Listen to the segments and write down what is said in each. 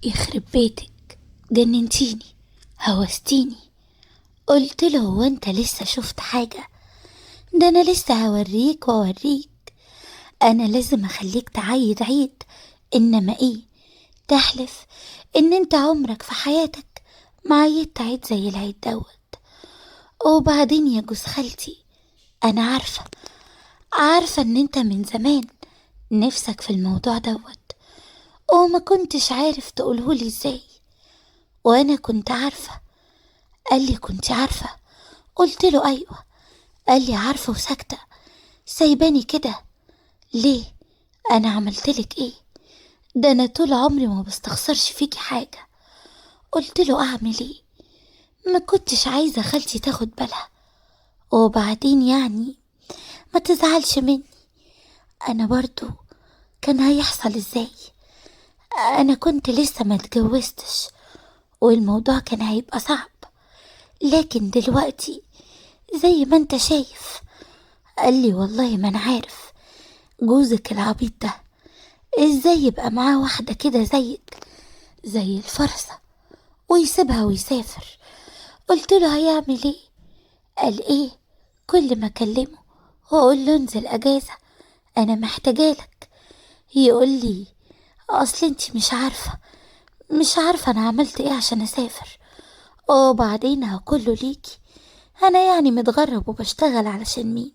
يخرب بيتك، جننتيني، هوستيني. قلت له هو انت لسه شفت حاجة؟ ده انا لسه هوريك واوريك. انا لازم اخليك تعيد عيد، انما ايه، تحلف ان انت عمرك في حياتك ما عيدت عيد زي العيد دوت. وبعدين يا جوز خالتي، انا عارفة ان انت من زمان نفسك في الموضوع دوت، وما كنتش عارف تقولهولي ازاي، وانا كنت عارفة. قال لي كنت عارفة؟ قلت له ايوه. قال لي عارفة وساكتة، سايباني كده ليه؟ انا عملتلك ايه؟ ده انا طول عمري ما بستخسرش فيكي حاجة. قلت له اعمل ايه؟ ما كنتش عايزة خالتي تاخد بالها، وبعدين يعني ما تزعلش مني، انا برضو كان هيحصل ازاي؟ انا كنت لسه ما اتجوزتش، والموضوع كان هيبقى صعب، لكن دلوقتي زي ما انت شايف. قال لي والله ما انا عارف، جوزك العبيط ده ازاي يبقى معاه واحدة كده زيك، زي الفرصة، ويسيبها ويسافر؟ قلت له هيعمل ايه؟ قال ايه، كل ما اكلمه واقول له انزل اجازة، انا محتاجالك، يقول لي اصل انتي مش عارفة انا عملت ايه عشان اسافر، وبعدين كله ليكي، انا يعني متغرب وبشتغل علشان مين؟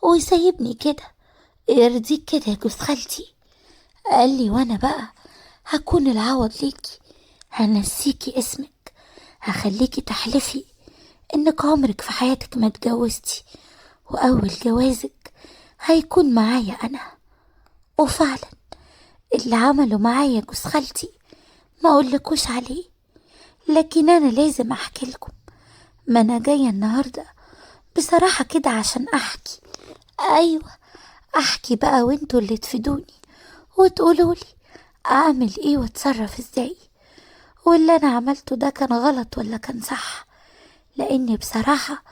ويسيبني كده، يرضيك كده يا جوز خالتي؟ قال لي وانا بقى هكون العوض ليكي، هنسيكي اسمك، هخليكي تحلفي انك عمرك في حياتك ما اتجوزتي، واول جوازك هيكون معايا انا. وفعلا اللي عمله معايا جوز خالتي ما اقولكوش عليه، لكن انا لازم احكي لكم. ما انا جايه النهارده بصراحه كده عشان احكي. ايوه، احكي بقى وانتوا اللي تفيدوني وتقولولي اعمل ايه واتصرف ازاي، واللي انا عملته ده كان غلط ولا كان صح، لاني بصراحة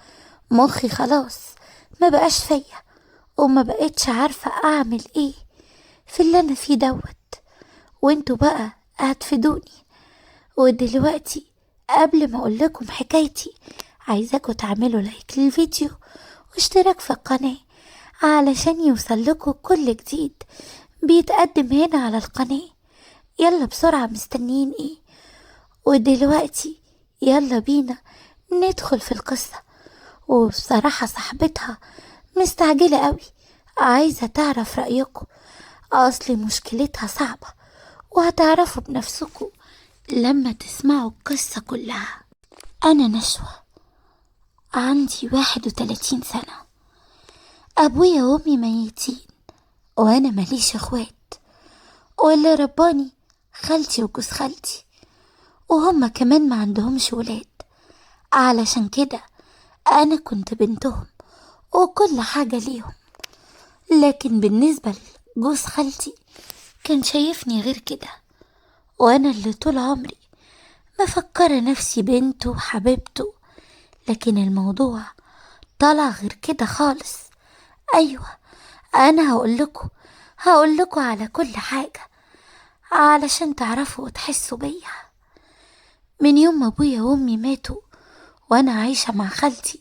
مخي خلاص ما بقاش فيا، وما بقيتش عارفة اعمل ايه في اللي انا فيه دوت، وانتوا بقى هتفيدوني. ودلوقتي قبل ما اقول لكم حكايتي، عايزاكم تعملوا لايك للفيديو واشتراك في القناة علشان يوصل لكم كل جديد بيتقدم هنا على القناة. يلا بسرعة، مستنيين ايه؟ ودلوقتي يلا بينا ندخل في القصة. وبصراحة صاحبتها مستعجلة قوي، عايزة تعرف رأيكم، أصل مشكلتها صعبة، وهتعرفوا بنفسكم لما تسمعوا القصة كلها. أنا نشوى، عندي 31 سنة، أبويا وأمي ميتين، وأنا ماليش أخوات، واللي رباني خالتي وجوز خالتي، وهما كمان ما عندهمش ولاد، علشان كده أنا كنت بنتهم وكل حاجة ليهم. لكن بالنسبة لجوز خالتي كان شايفني غير كده، وأنا اللي طول عمري مفكرة نفسي بنته وحبيبته، لكن الموضوع طلع غير كده خالص. أيوة، أنا هقولكوا على كل حاجة علشان تعرفوا وتحسوا بيا. من يوم ما أبويا وأمي ماتوا وأنا عايشة مع خالتي،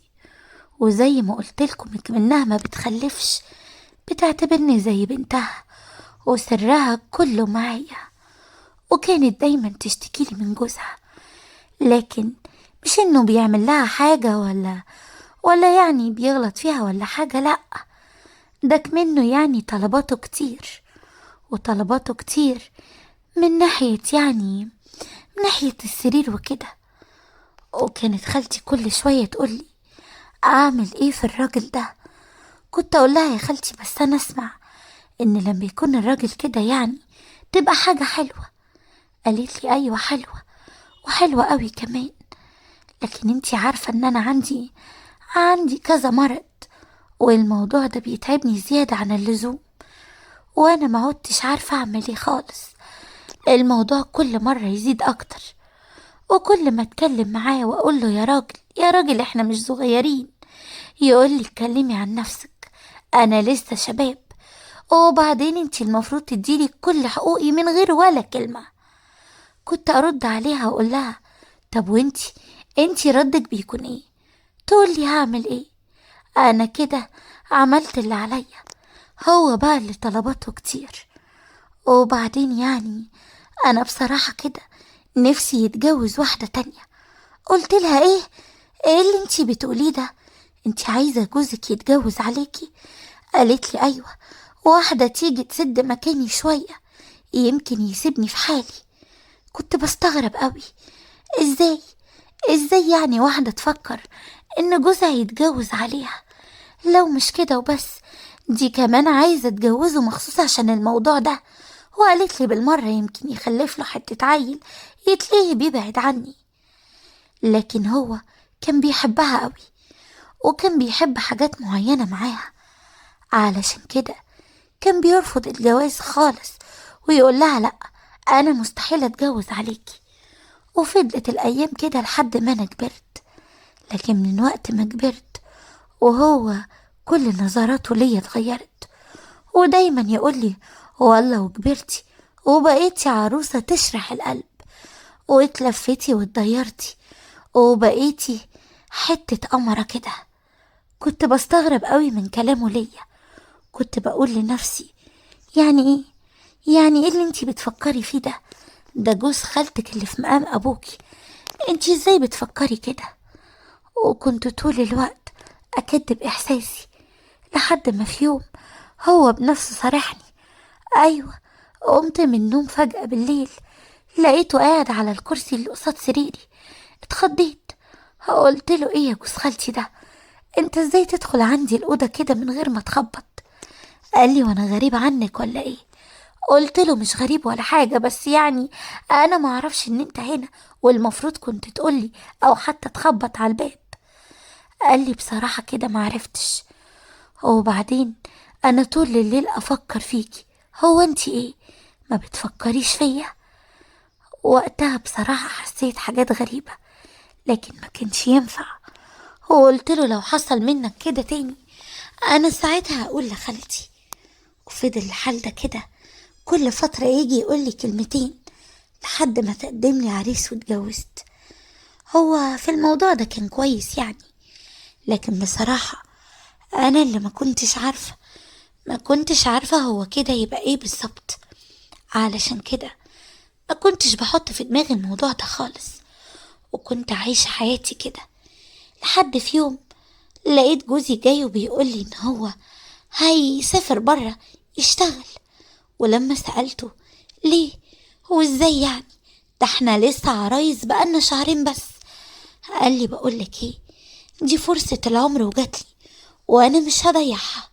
وزي ما قلتلكم منها ما بتخلفش، بتعتبرني زي بنتها، وسرها كله معايا، وكانت دايما تشتكيلي من جوزها، لكن مش انه بيعمل لها حاجة ولا يعني بيغلط فيها ولا حاجة، لأ، ده منه يعني طلباته كتير، وطلباته كتير من ناحية يعني من ناحية السرير وكده. وكانت خالتي كل شوية تقولي اعمل ايه في الراجل ده، كنت اقول لها يا خالتي بس انا اسمع ان لما يكون الراجل كده يعني تبقى حاجة حلوة. قالت لي ايوه حلوة، وحلوة قوي كمان، لكن انتي عارفة ان انا عندي كذا مرض، والموضوع ده بيتعبني زيادة عن اللزوم، وانا ما عدتش عارفة اعمل ايه خالص. الموضوع كل مرة يزيد اكتر، وكل ما اتكلم معاه واقول له يا راجل يا راجل احنا مش صغيرين، يقول لي اتكلمي عن نفسك، انا لسه شباب، وبعدين انتي المفروض تديلي كل حقوقي من غير ولا كلمة. كنت أرد عليها وأقول لها طب وانتي ردك بيكون ايه؟ تقول لي هعمل ايه؟ أنا كده عملت اللي عليا، هو بقى اللي طلباته كتير. وبعدين يعني أنا بصراحة كده نفسي يتجوز واحدة تانية. قلت لها ايه اللي انتي بتقوليه ده؟ انتي عايزة جوزك يتجوز عليكي؟ قالت لي ايوه، واحدة تيجي تسد مكاني شوية، يمكن يسيبني في حالي. كنت بستغرب قوي، ازاي ازاي يعني واحدة تفكر ان جوزها يتجوز عليها؟ لو مش كده وبس، دي كمان عايزة تجوزه مخصوص عشان الموضوع ده. وقالت لي بالمرة يمكن يخلف له حتة عيل يتليه بيبعد عني. لكن هو كان بيحبها قوي، وكان بيحب حاجات معينة معاها، علشان كده كان بيرفض الجواز خالص، ويقول لها لأ، أنا مستحيل أتجوز عليكي. وفضلت الأيام كده لحد ما أنا كبرت. لكن من وقت ما كبرت وهو كل نظراته ليا اتغيرت، ودايما يقولي والله وكبرتي وبقيتي عروسة تشرح القلب، واتلفتي واتضيرتي وبقيتي حتة قمرة كده. كنت بستغرب قوي من كلامه ليا. كنت بقول لنفسي يعني ايه؟ يعني ايه اللي انتي بتفكري فيه ده؟ ده جوز خالتك اللي في مقام ابوكي، انتي ازاي بتفكري كده؟ وكنت طول الوقت اكدب احساسي، لحد ما في يوم هو بنفسه صارحني. ايوه، قمت من النوم فجأة بالليل، لقيته قاعد على الكرسي اللي قصاد سريري. اتخضيت، قلت له ايه يا جوز خالتي ده؟ انت ازاي تدخل عندي الأوضة كده من غير ما تخبط؟ قال لي وانا غريب عنك ولا ايه؟ قلت له مش غريب ولا حاجة، بس يعني انا ما اعرفش ان انت هنا، والمفروض كنت تقولي او حتى تخبط على الباب. قال لي بصراحة كده ما عرفتش. وبعدين انا طول الليل افكر فيكي، هو انت ايه ما بتفكريش فيا؟ وقتها بصراحة حسيت حاجات غريبة، لكن ما كانش ينفع. وقلت له لو حصل منك كده تاني انا ساعتها هقول لخالتي. وفضل الحال ده كده، كل فترة يجي يقول لي كلمتين لحد ما تقدم لي عريس واتجوزت. هو في الموضوع ده كان كويس يعني، لكن بصراحة انا اللي ما كنتش عارفة هو كده يبقى ايه بالظبط. علشان كده ما كنتش بحط في دماغي الموضوع ده خالص، وكنت عايشة حياتي كده. لحد في يوم لقيت جوزي جاي وبيقول لي ان هو هيسافر برا يشتغل. ولما سألته ليه وازاي يعني، ده احنا لسه عرايس بقالنا شهرين بس. قال لي بقولك ايه، دي فرصة العمر وجاتلي وانا مش هضيعها.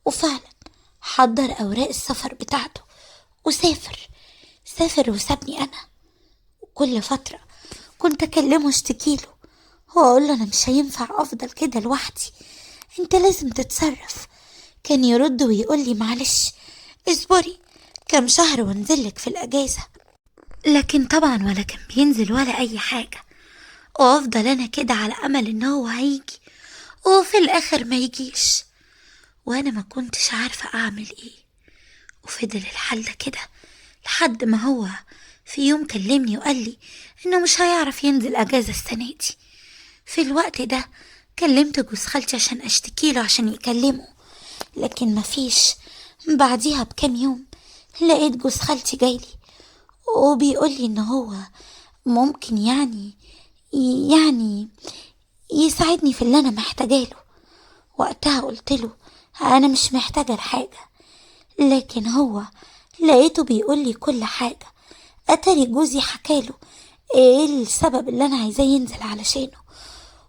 وفعلا حضر اوراق السفر بتاعته وسافر وسابني انا. وكل فترة كنت اكلمه اشتكيله واقول له انا مش هينفع افضل كده لوحدي، انت لازم تتصرف. كان يرد ويقول لي معلش اصبري كام شهر وانزلك في الاجازة. لكن طبعا ولا كان بينزل ولا اي حاجة، وافضل انا كده على امل ان هو هيجي، وفي الاخر ما يجيش، وانا ما كنتش عارفة اعمل ايه. وفضل الحال ده كده لحد ما هو في يوم كلمني وقال لي انه مش هيعرف ينزل اجازة السنة دي. في الوقت ده كلمت جوز خالتي عشان اشتكيله عشان يكلمه، لكن مفيش. بعديها بكام يوم لقيت جوز خالتي جايلي وبيقولي ان هو ممكن يعني يساعدني في اللي انا محتاجاله. وقتها قلت له انا مش محتاجة لحاجة، لكن هو لقيته بيقولي كل حاجة. اتاري جوزي حكاله ايه السبب اللي انا عايزاه ينزل علشانه،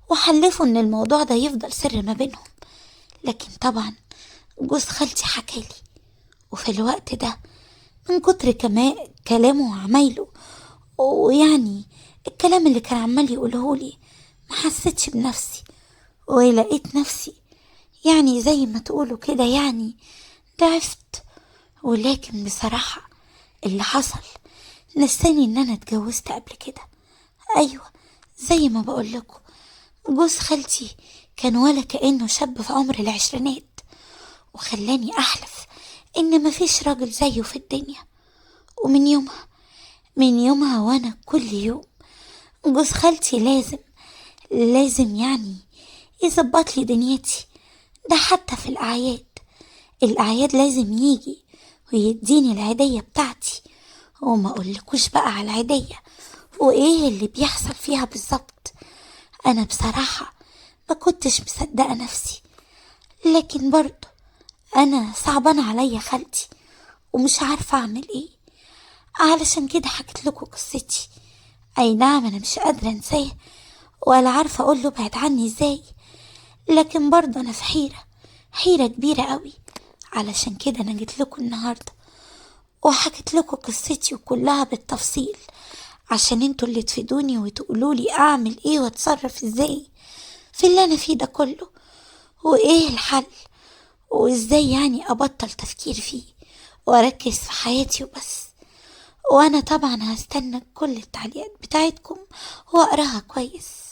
وحلفوا ان الموضوع ده يفضل سر ما بينهم. لكن طبعا جوز خالتي حكالي، وفي الوقت ده من كتر كلامه وعمايله، ويعني الكلام اللي كان عمال يقولهولي، ما حسيتش بنفسي، ولقيت نفسي يعني زي ما تقولوا كده يعني ضعفت. ولكن بصراحة اللي حصل نساني ان انا اتجوزت قبل كده. ايوه، زي ما بقولكوا جوز خالتي كان ولا كأنه شاب في عمر العشرينات، وخلاني احلف ان مفيش راجل زيه في الدنيا. ومن يومها من يومها وانا كل يوم جوز خالتي لازم يعني يظبط لي دنيتي. ده حتى في الأعياد لازم يجي ويديني العيدية بتاعتي. وما أقولكوش بقى على العيدية وإيه اللي بيحصل فيها بالظبط. أنا بصراحة ما كنتش مصدقة نفسي، لكن برضه أنا صعبان عليا خالتي ومش عارفة أعمل إيه. علشان كده حكيت لكم قصتي. أي نعم أنا مش قادرة أنساه ولا عارفة أقوله بعد عني إزاي، لكن برضه أنا في حيرة كبيرة قوي. علشان كده أنا جيت لكم النهاردة وحكيت لكم قصتي وكلها بالتفصيل، عشان انتوا اللي تفيدوني وتقولولي أعمل إيه وأتصرف إزاي في اللي أنا فيه ده كله، وإيه الحل، وإزاي يعني أبطل تفكير فيه وأركز في حياتي وبس. وأنا طبعا هستنى كل التعليقات بتاعتكم وأقراها كويس.